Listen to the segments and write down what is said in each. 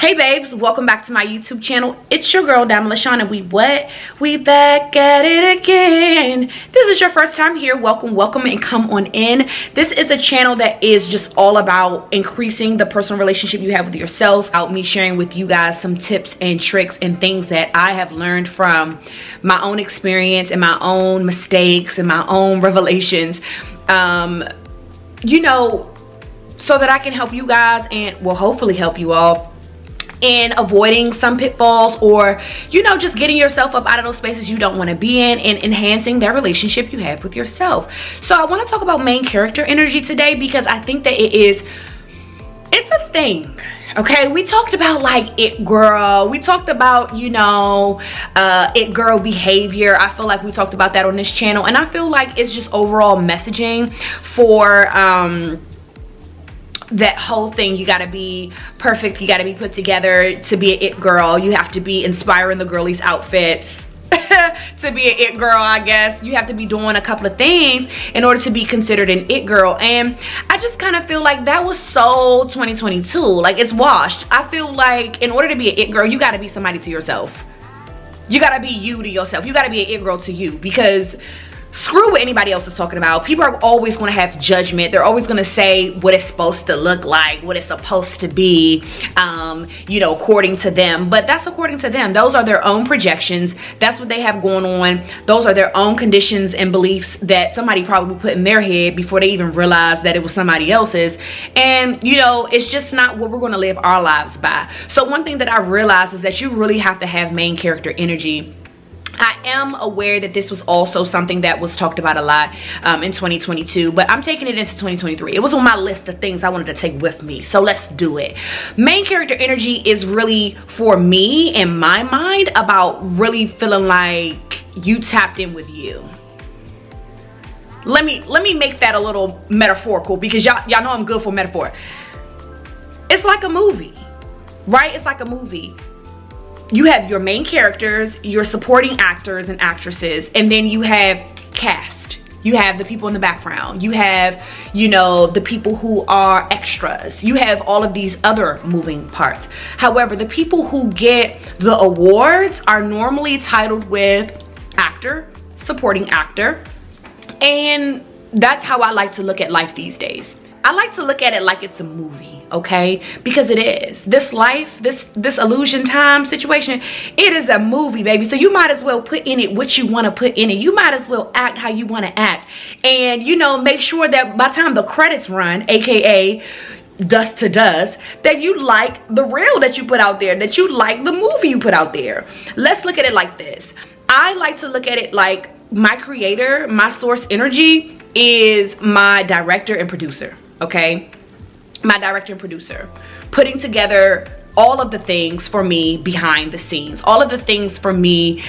Hey babes, welcome back to my YouTube channel. It's your girl Dyme and we back at it again. This is your first time here, welcome and come on in. This is a channel that is just all about increasing the personal relationship you have with yourself, out me sharing with you guys some tips and tricks and things that I have learned from my own experience and my own mistakes and my own revelations, you know, so that I can help you guys and will hopefully help you all in avoiding some pitfalls, or you know, just getting yourself up out of those spaces you don't want to be in and enhancing that relationship you have with yourself. So I want to talk about main character energy today because I think that it's a thing. Okay, we talked about like it girl, we talked about, you know, it girl behavior. I feel like we talked about that on this channel, and I feel like it's just overall messaging for that whole thing. You gotta be perfect, you gotta be put together to be an it girl. You have to be inspiring the girlies outfits to be an it girl. I guess you have to be doing a couple of things in order to be considered an it girl, and I just kind of feel like that was so 2022. Like, it's washed. I feel like in order to be an it girl, you gotta be somebody to yourself. You gotta be you to yourself. You gotta be an it girl to you, because screw what anybody else is talking about. People are always going to have judgment. They're always going to say what it's supposed to look like, what it's supposed to be, you know, according to them. But that's according to them. Those are their own projections. That's what they have going on. Those are their own conditions and beliefs that somebody probably put in their head before they even realized that it was somebody else's. And, you know, it's just not what we're going to live our lives by. So one thing that I realized is that you really have to have main character energy. I am aware that this was also something that was talked about a lot in 2022, but I'm taking it into 2023. It was on my list of things I wanted to take with me, so let's do it. Main character energy is really, for me, in my mind, about really feeling like you tapped in with you. Let me make that a little metaphorical, because y'all know I'm good for metaphor. It's like a movie, right? It's like a movie. You have your main characters, your supporting actors and actresses, and then you have cast. You have the people in the background. You have, you know, the people who are extras. You have all of these other moving parts. However, the people who get the awards are normally titled with actor, supporting actor, and that's how I like to look at life these days. I like to look at it like it's a movie, okay? Because it is. This life, this illusion time situation, it is a movie, baby. So you might as well put in it what you want to put in it. You might as well act how you want to act. And, you know, make sure that by the time the credits run, aka dust to dust, that you like the reel that you put out there, that you like the movie you put out there. Let's look at it like this. I like to look at it like my creator, my source energy is my director and producer. Okay, my director and producer, putting together all of the things for me behind the scenes, all of the things for me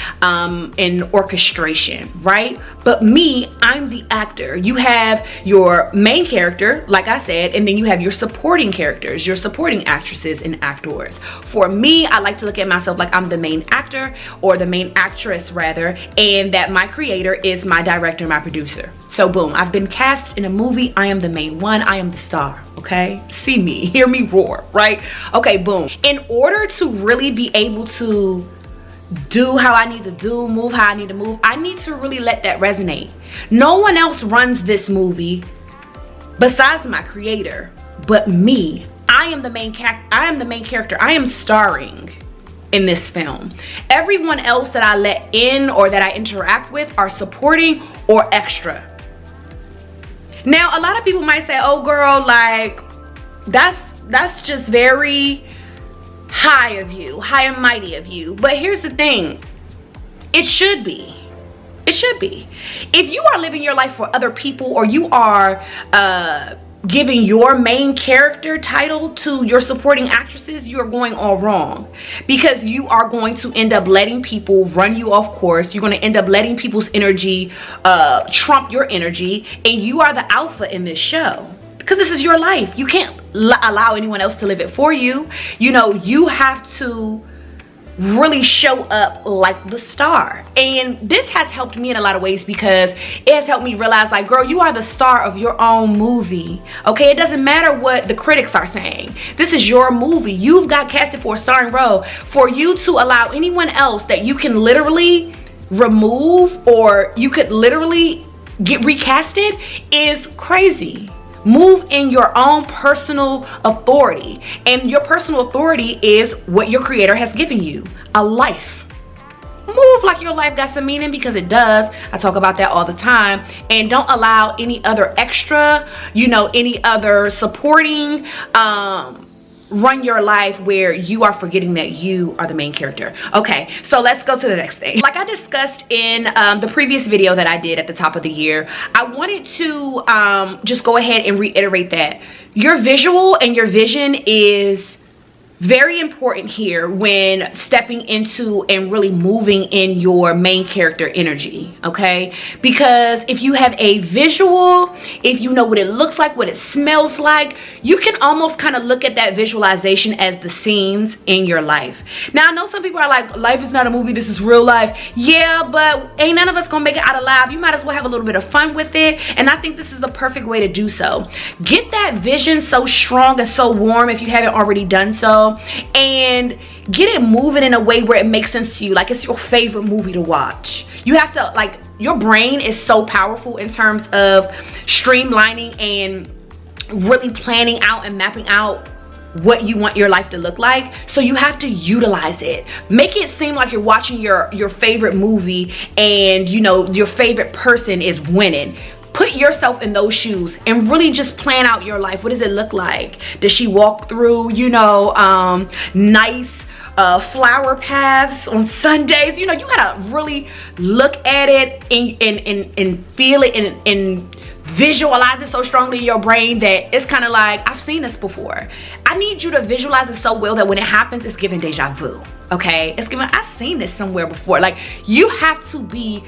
in orchestration, right? But me, I'm the actor. You have your main character, like I said, and then you have your supporting characters, your supporting actresses and actors. For me, I like to look at myself like I'm the main actor, or the main actress rather, and that my creator is my director and my producer. So boom, I've been cast in a movie. I am the main one. I am the star, okay? See me, hear me roar, right? Okay, boom. In order to really be able to do how I need to do, move how I need to move, I need to really let that resonate. No one else runs this movie besides my creator, but me. I am the main character. I am starring in this film. Everyone else that I let in or that I interact with are supporting or extra. Now, a lot of people might say, oh girl, like that's just very high of you, high and mighty of you. But here's the thing, it should be. It should be. If you are living your life for other people, or you are giving your main character title to your supporting actresses, you are going all wrong, because you are going to end up letting people run you off course. You're going to end up letting people's energy trump your energy, and you are the alpha in this show, because this is your life. You can't allow anyone else to live it for you. You know, you have to really show up like the star. And this has helped me in a lot of ways because it has helped me realize, like, girl, you are the star of your own movie. Okay, it doesn't matter what the critics are saying. This is your movie. You've got casted for a starring role. For you to allow anyone else that you can literally remove, or you could literally get recasted, is crazy. Move in your own personal authority, and your personal authority is what your creator has given you, a life. Move like your life got some meaning, because it does. I talk about that all the time. And don't allow any other extra, you know, any other supporting run your life where you are forgetting that you are the main character. Okay, so let's go to the next thing. Like I discussed in the previous video that I did at the top of the year, I wanted to just go ahead and reiterate that your visual and your vision is very important here when stepping into and really moving in your main character energy, okay? Because if you have a visual, if you know what it looks like, what it smells like, you can almost kind of look at that visualization as the scenes in your life. Now, I know some people are like, life is not a movie, this is real life. Yeah, but ain't none of us gonna make it out alive. You might as well have a little bit of fun with it, and I think this is the perfect way to do so. Get that vision so strong and so warm if you haven't already done so, and get it moving in a way where it makes sense to you, like it's your favorite movie to watch. You have to, like, your brain is so powerful in terms of streamlining and really planning out and mapping out what you want your life to look like. So you have to utilize it. Make it seem like you're watching your favorite movie, and you know your favorite person is winning. Put yourself in those shoes and really just plan out your life. What does it look like? Does she walk through, you know, nice flower paths on Sundays? You know, you gotta really look at it and feel it and visualize it so strongly in your brain that it's kind of like, I've seen this before. I need you to visualize it so well that when it happens, it's giving deja vu, okay? It's giving, I've seen this somewhere before. Like, you have to be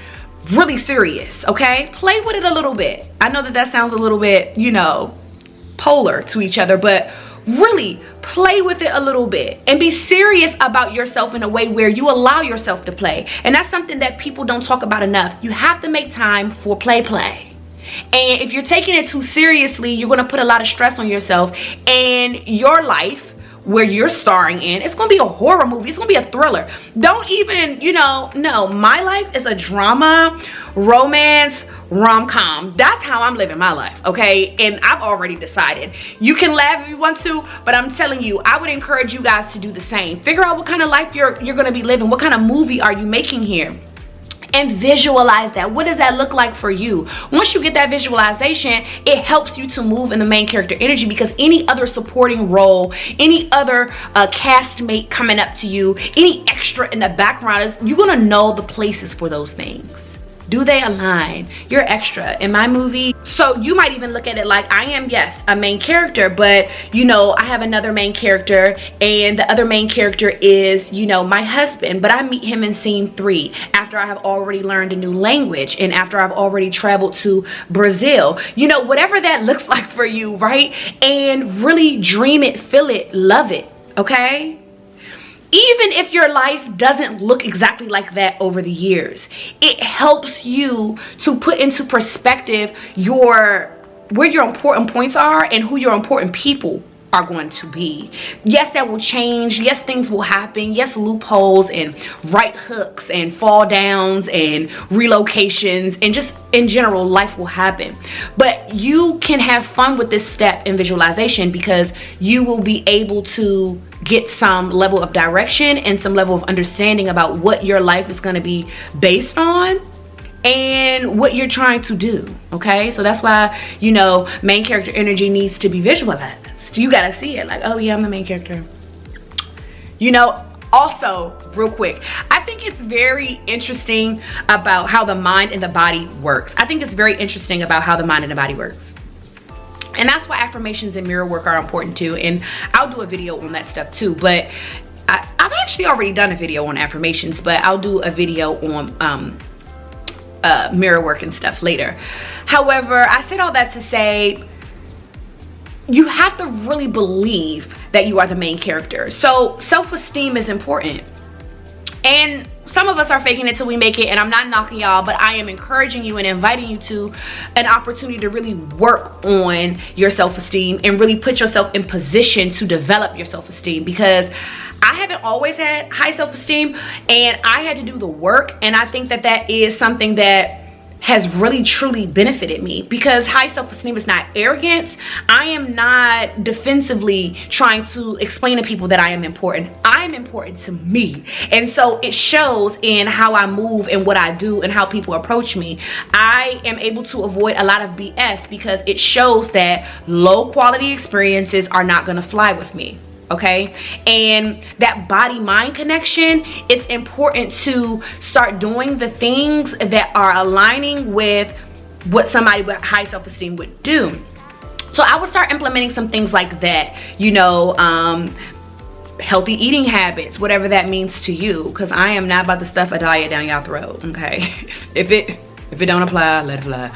really serious, okay? Play with it a little bit. I know that sounds a little bit, you know, polar to each other, but really play with it a little bit and be serious about yourself in a way where you allow yourself to play. And that's something that people don't talk about enough. You have to make time for play. And if you're taking it too seriously, you're going to put a lot of stress on yourself, and your life where you're starring in, it's gonna be a horror movie, it's gonna be a thriller. Don't even, you know, no, my life is a drama, romance, rom-com. That's how I'm living my life, okay? And I've already decided. You can laugh if you want to, but I'm telling you, I would encourage you guys to do the same. Figure out what kind of life you're gonna be living. What kind of movie are you making here? And visualize that. What does that look like for you? Once you get that visualization, it helps you to move in the main character energy, because any other supporting role, any other castmate coming up to you, any extra in the background, you're gonna know the places for those things. Do they align? You're extra in my movie. So you might even look at it like, I am, yes, a main character, but you know, I have another main character, and the other main character is, you know, my husband, but I meet him in scene 3 after I have already learned a new language and after I've already traveled to Brazil. You know, whatever that looks like for you, right? And really dream it, feel it, love it, okay? Even if your life doesn't look exactly like that over the years, it helps you to put into perspective where your important points are and who your important people are going to be. Yes, that will change. Yes, things will happen. Yes, loopholes and right hooks and fall downs and relocations and just in general, life will happen. But you can have fun with this step in visualization, because you will be able to get some level of direction and some level of understanding about what your life is going to be based on and what you're trying to do, okay? So that's why, you know, main character energy needs to be visualized. You gotta see it like, oh yeah, I'm the main character. You know, also, real quick, I think it's very interesting about how the mind and the body works. I think it's very interesting about how the mind and the body works. And that's why affirmations and mirror work are important too. And I'll do a video on that stuff too. But I've actually already done a video on affirmations, but I'll do a video on mirror work and stuff later. However, I said all that to say, you have to really believe that you are the main character. So self-esteem is important. And some of us are faking it till we make it, and I'm not knocking y'all, but I am encouraging you and inviting you to an opportunity to really work on your self-esteem and really put yourself in position to develop your self-esteem, because I haven't always had high self-esteem and I had to do the work. And I think that that is something that has really truly benefited me, because high self-esteem is not arrogance. I am not defensively trying to explain to people that I am important. I'm important to me, and so it shows in how I move and what I do and how people approach me. I am able to avoid a lot of BS because it shows that low quality experiences are not going to fly with me. Okay, and that body mind connection, it's important to start doing the things that are aligning with what somebody with high self-esteem would do. So I would start implementing some things like that, you know, healthy eating habits, whatever that means to you, because I am not about to stuff a diet down y'all throat. Okay, if it don't apply, let it fly.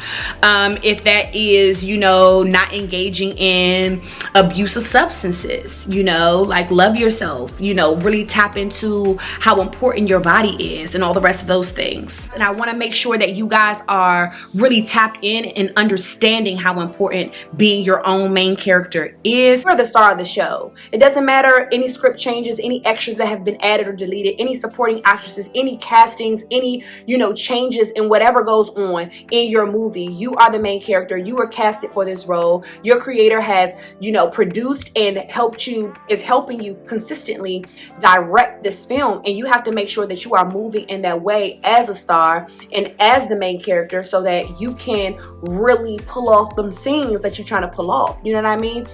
If that is, you know, not engaging in abusive substances, you know, like love yourself, you know, really tap into how important your body is and all the rest of those things. And I want to make sure that you guys are really tapped in and understanding how important being your own main character is. You're the star of the show. It doesn't matter any script changes, any extras that have been added or deleted, any supporting actresses, any castings, any, you know, changes in whatever goes on in your movie. You are the main character. You were casted for this role. Your creator has, you know, produced and is helping you consistently direct this film, and you have to make sure that you are moving in that way as a star and as the main character, so that you can really pull off them scenes that you're trying to pull off. You know what I mean?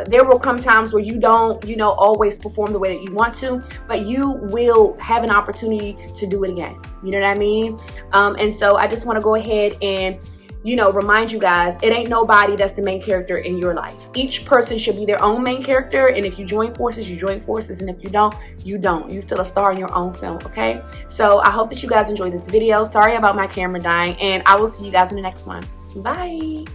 There will come times where you don't, you know, always perform the way that you want to, but you will have an opportunity to do it again. You know what I mean? And so I just want to go ahead and, you know, remind you guys, it ain't nobody that's the main character in your life. Each person should be their own main character, and if you join forces, you join forces, and if you don't, you don't. You're still a star in your own film, okay? So I hope that you guys enjoyed this video. Sorry about my camera dying, and I will see you guys in the next one. Bye.